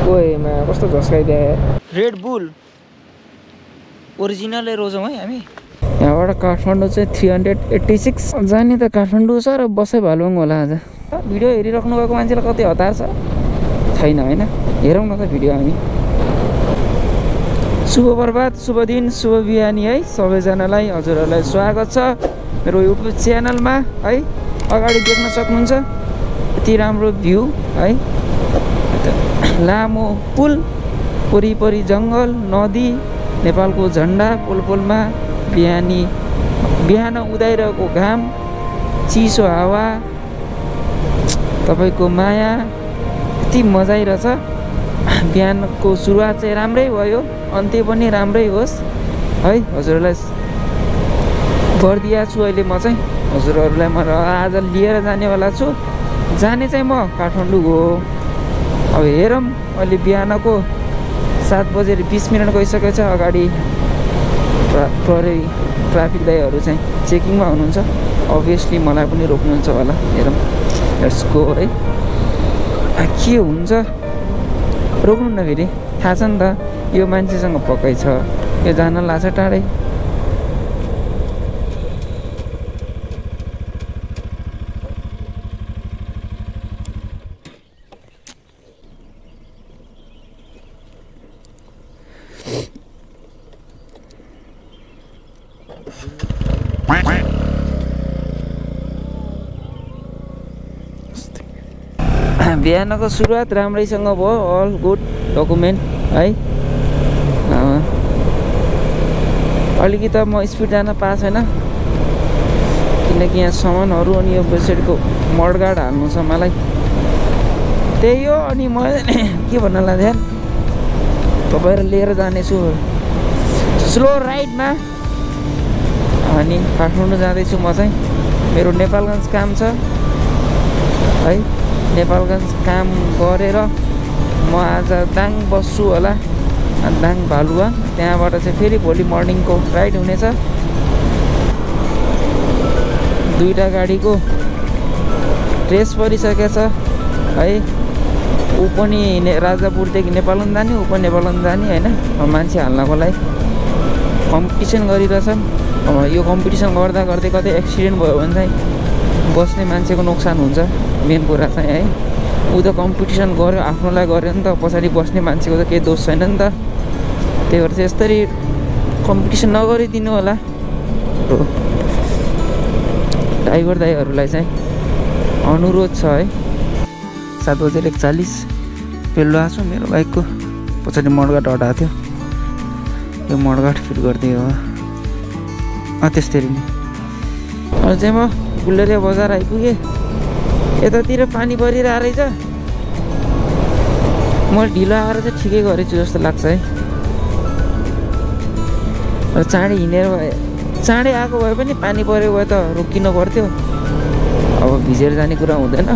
ओएमा कस्तो झस्काइदिए red bull ओरिजिनलै रोजौँ है हामी यहाँबाट काठमाडौँ चाहिँ 386 जाने त काठमाडौँ छ र बसै भालुङ होला आज भिडियो हेरिराख्नु भएको मान्छेलाई कति हतार छ छैन हैन हेरौँ न त भिडियो हामी शुभ प्रभात शुभ दिन शुभ बिहानी है सबैजनालाई हजुरहरूलाई स्वागत छ मेरो युट्युब च्यानलमा है अगाडि देख्न सक्नुहुन्छ यति राम्रो भ्यू है लामो पुल वरिपरि जङ्गल नदी नेपालको झन्डा पुलमा बिहान उदाइरहेको घाम चिसो हावा तपाईको माया यति मजा आइरहेछ बिहानको सुरुवात चाहिँ राम्रै भयो अन्त्य पनि राम्रै होस् है हजुरहरूलाई गरिदिया छु अहिले म चाहिँ हजुरहरूलाई म आज लिएर जानेवाला छु जाने चाहिँ म काठमाडौँ हो अब हेरौँ अहिले बिहानको 7:20 गइसकेको छ अगाडि ट्राफिक दाइहरू चाहिँ चेकिङमा हुनुहुन्छ अभियसली मलाई पनि रोक्नुहुन्छ होला हेरौँ लेट्स गो है के हुन्छ रोक्नु न फेरि थाहा छ नि त यो मान्छेसँग पक्कै छ यो जान लाग्छ टाढै बिहानको सुरुवात राम्रैसँग भयो अल गुड डकुमेन्ट है अलिकति म स्पिड जान पाएको छैन किनकि यहाँ सामानहरू अनि यो बेसेडको मडगाड हाल्नु छ मलाई त्यही हो अनि म के भन्न लाग्यो तपाईँहरू लिएर जानेछु स्लो राइडमा अनि काठमाडौँ जाँदैछु म चाहिँ मेरो नेपालगञ्ज काम छ है नेपालगञ्ज काम गरेर म आज दाङ बस्छु होला दाङ भालुवा त्यहाँबाट चाहिँ फेरि भोलि मर्निङको राइड हुनेछ दुईटा गाडीको रेस परिसकेको छ है ऊ पनि राजापुरदेखि नेपालगञ्ज जाने ऊ पनि नेपालगञ्ज जाने होइन मान्छे हाल्नको लागि कम्पिटिसन गरिरहेछन् यो कम्पिटिसन गर्दा गर्दै कतै एक्सिडेन्ट भयो भने चाहिँ बस्ने मान्छेको नोक्सान हुन्छ मेन कुरा चाहिँ है ऊ त कम्पिटिसन गर्यो आफ्नोलाई गर्यो नि त पछाडि बस्ने मान्छेको त केही दोष छैन नि त त्यही भएर चाहिँ यसरी कम्पिटिसन नगरिदिनु होला ड्राइभर दाइहरूलाई चाहिँ अनुरोध छ है 7:41 पेल्लो आएको छु मेरो बाइकको पछाडि मडगाड हटाएको थियो यो मडगाड फिट गरिदियो त्यस्तरी नै अहिले चाहिँ म गुलेरिया बजार आइपुगेँ यतातिर पानी परिरहेको रहेछ म ढिलो आएर चाहिँ ठिकै गरेछु जस्तो लाग्छ है चाँडै हिँडेर चाँडै आएको भए पनि पानी परेको भए त रोकिनु पर्थ्यो अब भिजेर जाने कुरा हुँदैन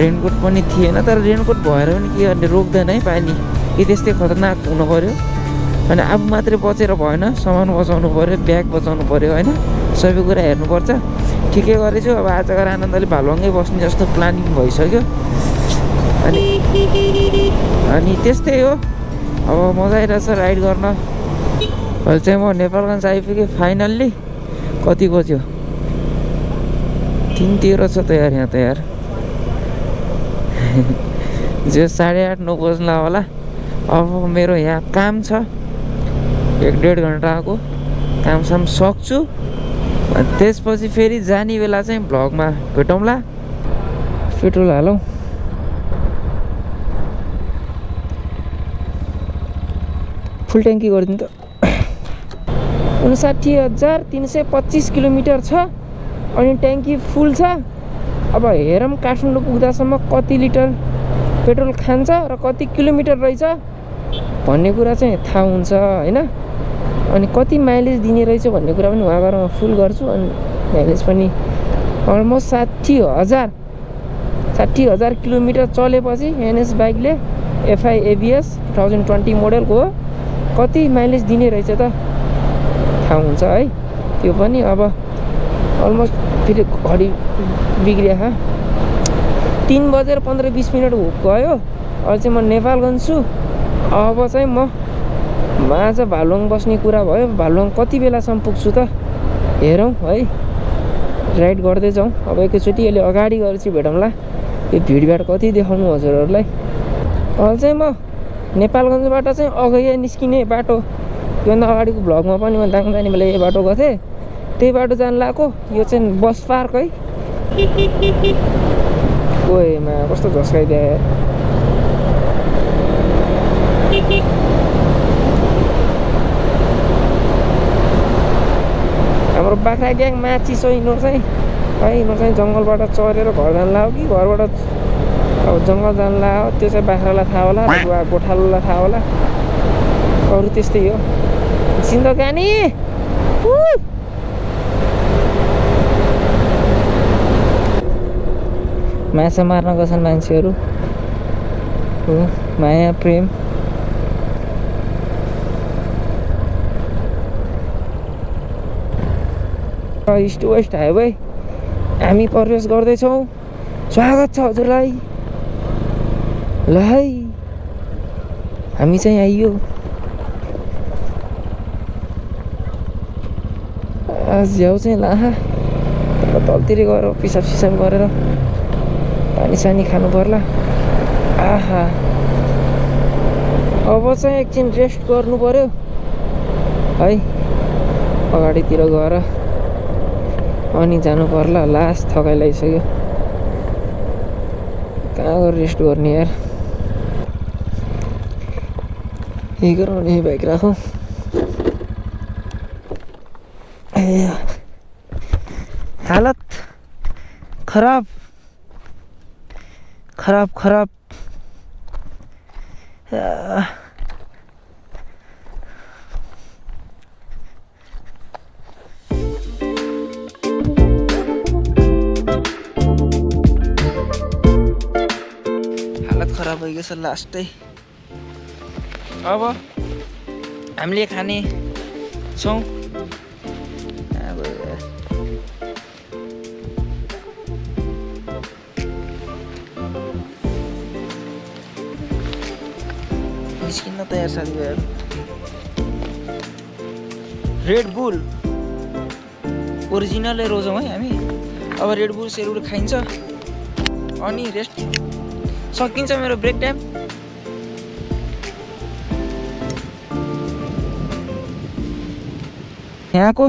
रेनकोट पनि थिएन तर रेनकोट भएर पनि के गर्ने रोक्दैन है पानी कि त्यस्तै खतरनाक हुनु पऱ्यो अनि आफू मात्रै बचेर भएन सामान बचाउनु पऱ्यो ब्याग बचाउनु पऱ्यो होइन सबै कुरा हेर्नुपर्छ ठिकै गरेछु अब आजको आनन्दले भालुवाङै बस्ने जस्तो प्लानिङ भइसक्यो अनि त्यस्तै हो अब मजा आइरहेछ राइड गर्न अहिले चाहिँ म नेपालगञ्ज आइपुगेँ फाइनल्ली कति बज्यो 3:13 छ त यार यहाँ त यार जो 8:30-9 बज्ला होला अब मेरो यहाँ काम छ 1-1.5 घन्टाको कामसाम सक्छु त्यसपछि फेरि जाने बेला चाहिँ भ्लगमा भेटौँला पेट्रोल हालौँ फुल ट्याङ्की गरिदिनु त 59,325 किलोमिटर छ अनि ट्याङ्की फुल छ अब हेरौँ काठमाडौँ पुग्दासम्म कति लिटर पेट्रोल खान्छ र कति किलोमिटर रहेछ भन्ने कुरा चाहिँ थाहा हुन्छ होइन अनि कति माइलेज दिने रहेछ भन्ने कुरा पनि उहाँबाट म फुल गर्छु अनि माइलेज पनि अलमोस्ट 60,000 किलोमिटर चलेपछि एनएस बाइकले FI ABS 2020 मोडलको हो कति माइलेज दिने रहेछ त थाहा हुन्छ है त्यो पनि अब अलमोस्ट फेरि घडी बिग्रिया 3 बजेर 15-20 मिनट गयो। अहिले चाहिँ म नेपालगञ्ज छु। अब चाहिँ म माछा भालुङ बस्ने कुरा भयो। भालुङ कति बेलासम्म पुग्छु त हेरौँ है। राइड गर्दै जाउँ। अब एकैचोटि अहिले अगाडि गएर चाहिँ भेटौँला। यो भिडभाड कति देखाउनु हजुरहरूलाई। अहिले चाहिँ म नेपालगञ्जबाट चाहिँ अघि निस्किने बाटो, योभन्दा अगाडिको भ्लगमा पनि म दाङ जाने बेला यो बाटो गएको थिएँ, त्यही बाटो जानु लाग्यो। यो चाहिँ बस पार्क है। ओएमा कस्तो झस्काइदियो यार। हाम्रो बाख्रा ग्याङ माची छ। यिनीहरू चाहिँ है, यिनीहरू चाहिँ जङ्गलबाट चरेर घर जानु लाग्यो कि घरबाट अब जङ्गल जानु लाग्यो। त्यो चाहिँ बाख्रालाई थाहा होला, गोठालोलाई थाहा होला। अरू त्यस्तै हो जिन्दगानी। माछा मार्न गएछन् मान्छेहरू। माया प्रेम। इस्ट वेस्ट हाइवे हामी प्रवेश गर्दैछौँ। स्वागत छ हजुरलाई। ल है हामी चाहिँ आइयो। आज झ्याउ चाहिँ लाहा तर तलतिर गएर पिसाब सिसाब गरेर पानी सानी खानु पर्ला। आहा अब चाहिँ एकछिन रेस्ट गर्नु पर्यो है। अगाडितिर गएर अनि जानु पर्ला। लास्ट थकाइ लागिसक्यो। कहाँ गएर रेस्ट गर्ने यार। यही गराउने यही बाइक राखौँ। हालत खराब खराब खराब। हालत खराब भइगएछ लास्टै। अब हामीले खाने छौँ। निस्किन तयार साथीभाइहरू। रेड बुल ओरिजिनलै रोजौँ है हामी। अब रेड बुल सेरुल खाइन्छ अनि रेस्ट सकिन्छ मेरो ब्रेक टाइम। यहाँको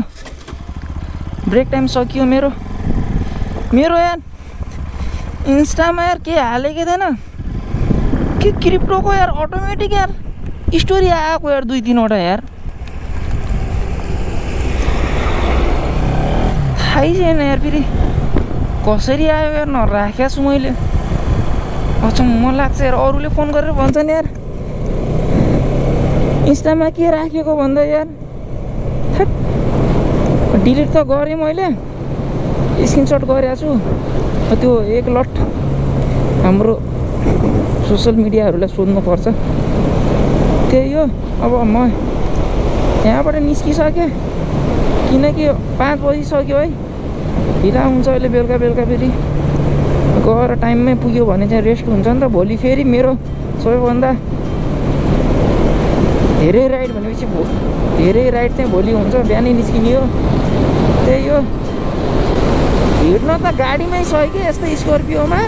ब्रेक टाइम सकियो मेरो। यार इन्स्टामा यार के हालेको थिएन कि क्रिप्टोको यार अटोमेटिक यार स्टोरी आएको यार 2-3वटा यार। थाहै छैन यार फेरि कसरी आयो यार। नराखेको छु मैले। अचम्म लाग्छ यार। अरूले फोन गरेर भन्छन् यार इन्स्टामा के राखेको भन्दा यार डिलिट त गरेँ मैले। स्क्रिनसट गरेको छु। त्यो एक लट हाम्रो सोसल मिडियाहरूलाई सोध्नुपर्छ। त्यही हो। अब म यहाँबाट निस्किसकेँ किनकि 5 बजिसक्यो है। ढिला हुन्छ अहिले बेलुका फेरि गएर टाइममै पुग्यो भने चाहिँ रेस्ट हुन्छ नि त। भोलि फेरि मेरो सबैभन्दा धेरै राइड भनेपछि धेरै राइड चाहिँ भोलि हुन्छ। बिहानै निस्किने हो। त्यही हो। हिँड्न त गाडीमै सक्यो यस्तै स्कर्पियोमा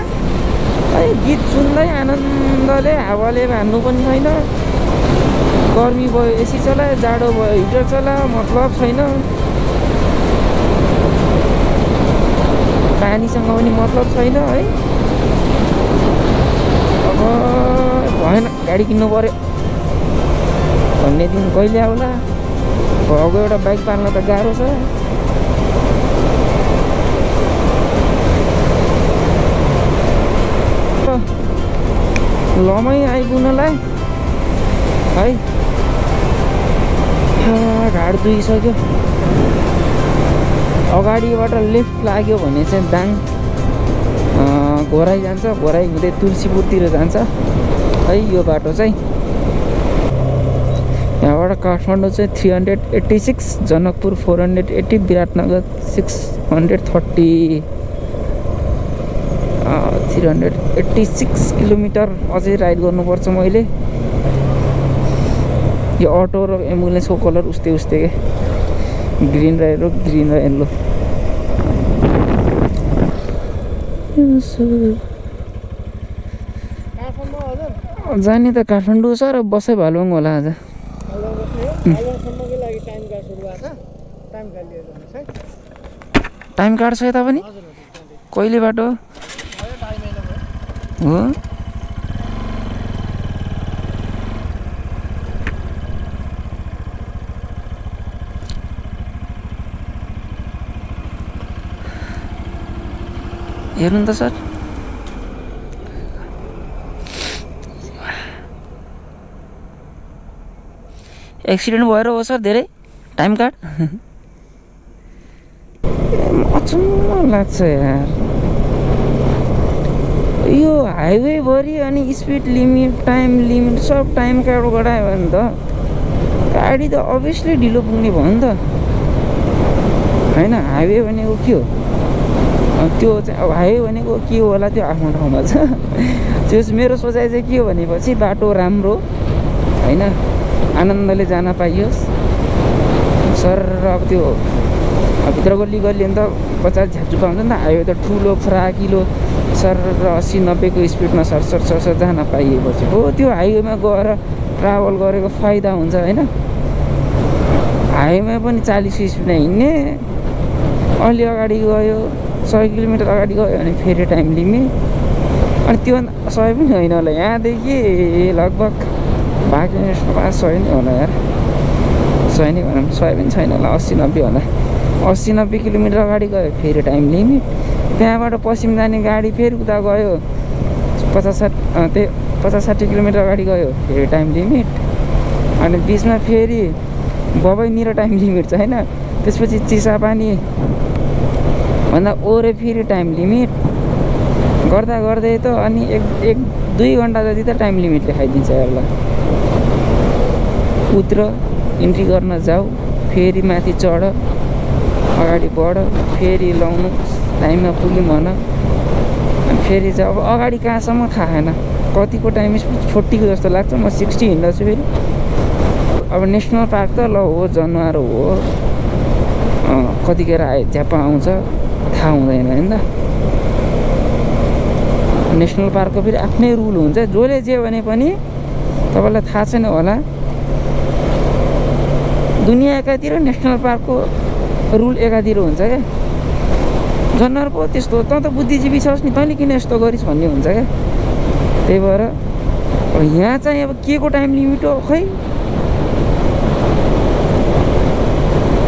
है। गीत सुन्दै आनन्दले हावाले भान्नु पनि छैन। गर्मी भयो एसी चलायो, जाडो भयो हिटर चलायो, मतलब छैन। पानीसँग पनि मतलब छैन है। अब भएन गाडी किन्नु पर्यो भन्ने दिन कहिले आउला। भएको एउटा बाइक पाल्न त गाह्रो छ। लमै आइपुग्नलाई है। घाट दुइसक्यो। अगाडिबाट लेफ्ट लाग्यो भने चाहिँ दाङ घोराइ जान्छ। घोराइ हुँदै तुलसीपुरतिर जान्छ है यो बाटो चाहिँ। यहाँबाट काठमाडौँ चाहिँ 386, जनकपुर 480, विराटनगर 630। 386 किलोमिटर अझै राइड गर्नुपर्छ मैले। यो अटो र एम्बुलेन्सको कलर उस्तै उस्तै के, ग्रिन र येलो, ग्रिन र येल्लो। जाने त काठमाडौँ छ र बसै भालुङ होला आज। टाइम कार्ड छ यता पनि? कहिले बाटो हो? हेर्नु त सर, एक्सिडेन्ट भएर हो सर धेरै? टाइम कार्ड अचम्म लाग्छ यार। यो हाइवेभरि अनि स्पिड लिमिट, टाइम लिमिट सब टाइम कार्ड गरायो भने त गाडी त अभियसली ढिलो पुग्ने भयो नि त होइन। हाइवे भनेको के हो? त्यो चाहिँ अब हाइवे भनेको के होला त्यो आफ्नो ठाउँमा छ। त्यो मेरो सोचाइ चाहिँ के हो भनेपछि बाटो राम्रो होइन, आनन्दले जान पाइयोस् सर। अब त्यो भित्र गल्ली गल्ली अन्त बच्चा झ्याप्चुपा हुन्छ नि त। हाइवे त ठुलो फराकिलो सर र 80-90 को स्पिडमा सर जान पाइएपछि हो त्यो हाइवेमा गएर ट्राभल गरेको फाइदा हुन्छ होइन। हाइवेमा पनि 40 स्पिडमा हिँड्ने, अलि अगाडि गयो 100 किलोमिटर अगाडि गयो भने फेरि टाइम लिमिट, अनि त्यो 100 पनि होइन होला। यहाँदेखि लगभग 100 नै होला यार, 100 नै भनौँ, 100 पनि छैन होला, 80-90 होला। 80-90 किलोमिटर अगाडि गयो फेरि टाइम लिमिट। त्यहाँबाट पश्चिम जाने गाडी फेरि उता गयो 50-60 किलोमिटर अगाडि गयो फेरि टाइम लिमिट, अनि बिचमा फेरि बबैनिर टाइम लिमिट छ होइन। त्यसपछि चिसापानी भन्दा ओरे फेरि टाइम लिमिट गर्दा गर्दै त अनि 1-2 घन्टा जति त टाइम लिमिटले खाइदिन्छ यसलाई। उत्र इन्ट्री गर्न जाऊ, फेरि माथि चढ, अगाडि बढ, फेरि लाउनु, टाइममा पुग्यौँ भन, अनि फेरि चाहिँ अब अगाडि कहाँसम्म थाहा छैन, कतिको टाइम 40 को जस्तो लाग्छ। म 60 हिँड्दैछु फेरि। अब नेसनल पार्क त ल हो, जनावर हो, कतिखेर झ्याप्पा आउँछ थाहा हुँदैन होइन त। नेसनल पार्कको फेरि आफ्नै रुल हुन्छ, जसले जे भने पनि तपाईँलाई थाहा छैन होला, दुनियाँ एकातिर नेसनल पार्कको रुल एकातिर हुन्छ क्या। जनावर पो त्यस्तो, तँ त बुद्धिजीवी छस् नि, तैँले किन यस्तो गरिस् भन्ने हुन्छ क्या। त्यही भएर यहाँ चाहिँ अब के को टाइम लिमिट हो खै।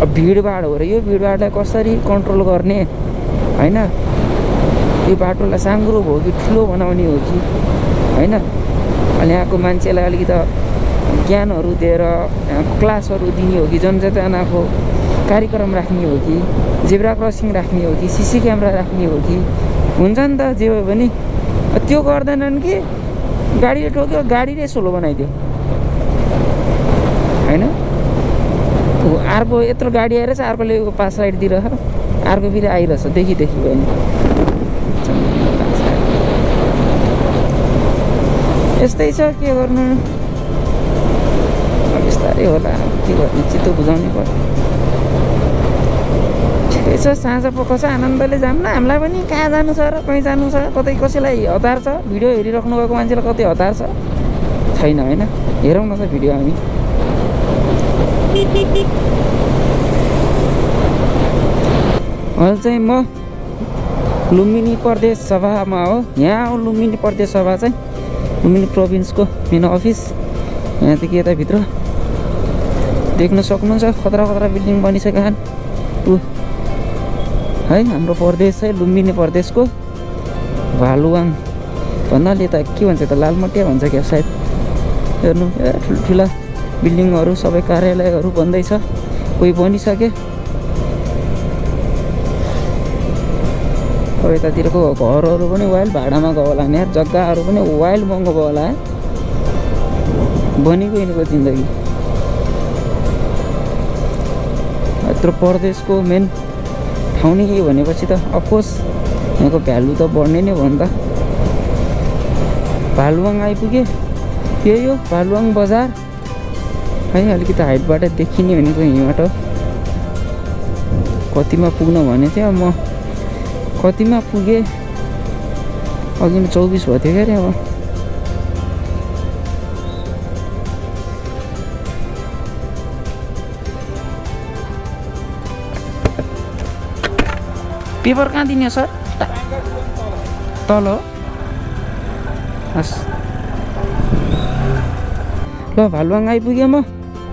अब भिडभाड हो र यो भिडभाडलाई कसरी कन्ट्रोल गर्ने होइन। यो बाटोलाई साँग्रो भयो कि ठुलो बनाउने हो कि होइन। अनि यहाँको मान्छेलाई अलिकति ज्ञानहरू दिएर क्लासहरू दिने हो कि, जनचेतनाको कार्यक्रम राख्ने हो कि, जेब्रा क्रसिङ राख्ने हो कि, सिसी क्यामेरा राख्ने हो कि, हुन्छ नि त जे हो भने। त्यो गर्दैनन् कि गाडीले टोक्यो, गाडीले सोलो बनाइदियो होइन। अर्को यत्रो गाडी आइरहेछ, अर्कोले पास साइड दिइरह, अर्को फेरि आइरहेछ देखि भयो नि। यस्तै छ, के गर्नु, बिस्तारै होला, के गर्ने, चित्त बुझाउनै पर्छ। ठिकै छ, साँझ पख छ, आनन्दले जाऊँ न। हामीलाई पनि कहाँ जानु छ र कहीँ जानु छ, कतै कसैलाई हतार छ, भिडियो हेरिराख्नु भएको मान्छेलाई कतै हतार छ छैन होइन। हेरौँ न त भिडियो हामी। अहिले चाहिँ म लुम्बिनी प्रदेश सभामा हो। यहाँ हो लुम्बिनी प्रदेश सभा चाहिँ, लुम्बिनी प्रोभिन्सको मेन अफिस। यहाँदेखि यताभित्र देख्न सक्नुहुन्छ खतरा खतरा बिल्डिङ बनिसकेका छन्। है हाम्रो प्रदेश चाहिँ लुम्बिनी प्रदेशको भालुवाङ भन्नाले त के भन्छ त, लालमटिया भन्छ क्या सायद। हेर्नु ठुल्ठुला बिल्डिङहरू, सबै कार्यालयहरू बन्दैछ, कोही बनिसके। अब यतातिरको घरहरू पनि वाइल्ड भाडामा गयो होला नि यार, जग्गाहरू पनि वाइल्ड महँगो भयो होला है, बनेको यिनीको जिन्दगी। यत्रो प्रदेशको मेन ठाउँ नै के भनेपछि त अफकोर्स यहाँको भ्यालु त बढ्ने नै भयो नि त। भालुवाङ आइपुगेँ। यही हो भालुवाङ बजार है। अलिकति हाइटबाट देखिने भनेको यहीँबाट कतिमा पुग्न भनेको थियो। म कतिमा पुगेँ अघि 24 भएको थियो क्या अरे। अब पेपर कहाँ दिने सर? तल हो। हस् ल भालुवाङ आइपुगेँ म।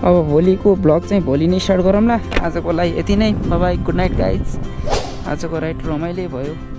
अब भोलिको ब्लग चाहिँ भोलि नै स्टार्ट गरौँला। आजको लागि यति नै। Bye bye, good night guys. आजको राइड रमाइलो भयो।